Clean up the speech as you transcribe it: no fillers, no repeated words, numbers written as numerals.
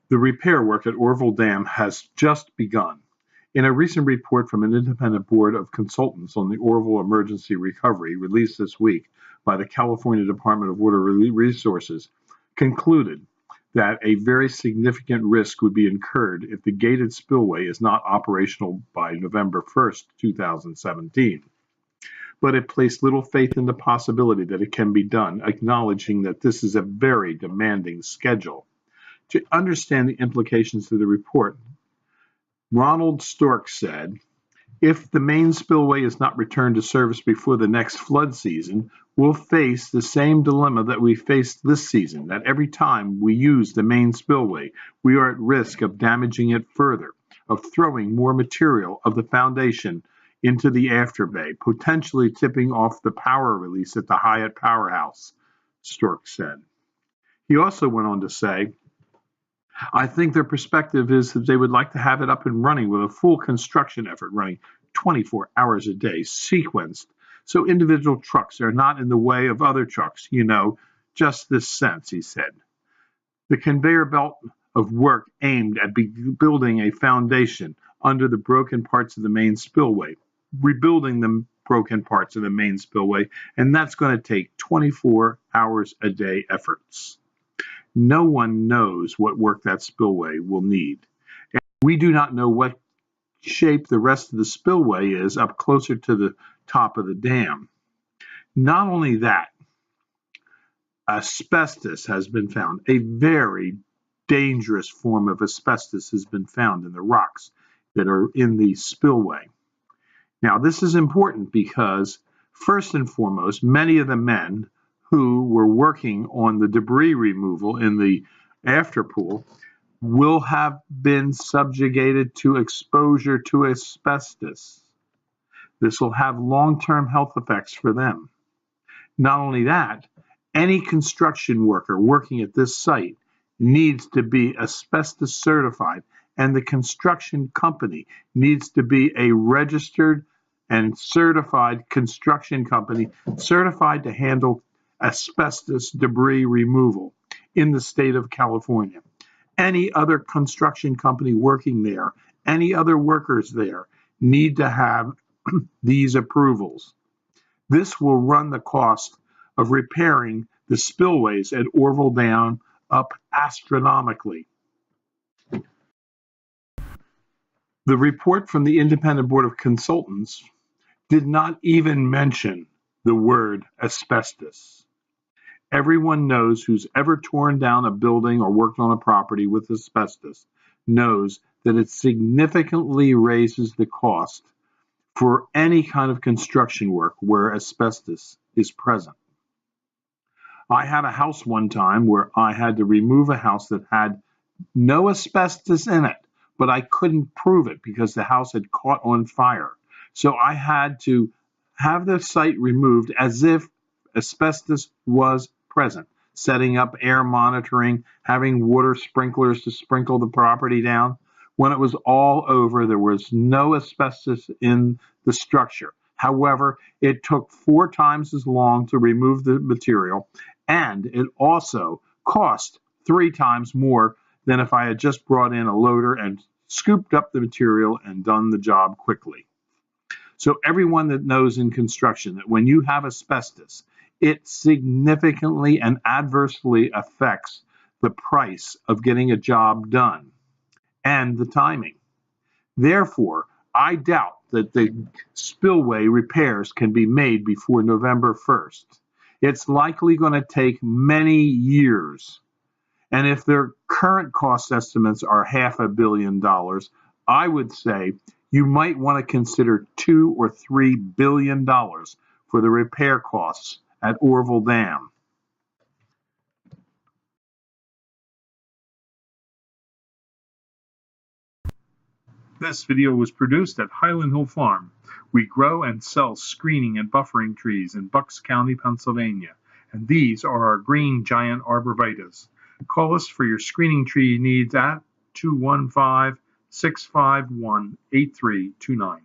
The repair work at Oroville Dam has just begun. In a recent report from an independent board of consultants on the Oroville emergency recovery released this week by the California Department of Water Resources, concluded that a very significant risk would be incurred if the gated spillway is not operational by November 1st, 2017. But it placed little faith in the possibility that it can be done, acknowledging that this is a very demanding schedule. To understand the implications of the report, Ronald Stork said, "If the main spillway is not returned to service before the next flood season, we'll face the same dilemma that we faced this season, that every time we use the main spillway, we are at risk of damaging it further, of throwing more material of the foundation into the afterbay, potentially tipping off the power release at the Hyatt Powerhouse," Stork said. He also went on to say, "I think their perspective is that they would like to have it up and running with a full construction effort running 24 hours a day, sequenced, so individual trucks are not in the way of other trucks, just this sense," he said. The conveyor belt of work aimed at building a foundation under the broken parts of the main spillway, rebuilding the broken parts of the main spillway, and that's going to take 24 hours a day efforts. No one knows what work that spillway will need. And we do not know what shape the rest of the spillway is up closer to the top of the dam. Not only that, asbestos has been found. A very dangerous form of asbestos has been found in the rocks that are in the spillway. Now, this is important because, first and foremost, many of the men who were working on the debris removal in the afterpool will have been subjugated to exposure to asbestos. This will have long-term health effects for them. Not only that, any construction worker working at this site needs to be asbestos certified, and the construction company needs to be a registered and certified construction company, certified to handle asbestos debris removal in the state of California. Any other construction company working there, any other workers there need to have these approvals. This will run the cost of repairing the spillways at Oroville Dam up astronomically. The report from the Independent Board of Consultants did not even mention the word asbestos. Everyone knows who's ever torn down a building or worked on a property with asbestos knows that it significantly raises the cost for any kind of construction work where asbestos is present. I had a house one time where I had to remove a house that had no asbestos in it, but I couldn't prove it because the house had caught on fire. So I had to have the site removed as if asbestos was present, setting up air monitoring, having water sprinklers to sprinkle the property down. When it was all over, there was no asbestos in the structure. However, it took 4 times as long to remove the material, and it also cost 3 times more than if I had just brought in a loader and scooped up the material and done the job quickly. So everyone that knows in construction that when you have asbestos, it significantly and adversely affects the price of getting a job done and the timing. Therefore, I doubt that the spillway repairs can be made before November 1st. It's likely going to take many years. And if their current cost estimates are $500 million, I would say you might want to consider $2 or $3 billion for the repair costs at Oroville Dam. This video was produced at Highland Hill Farm. We grow and sell screening and buffering trees in Bucks County, Pennsylvania, and these are our green giant arborvitaes. Call us for your screening tree needs at 215-651-8329.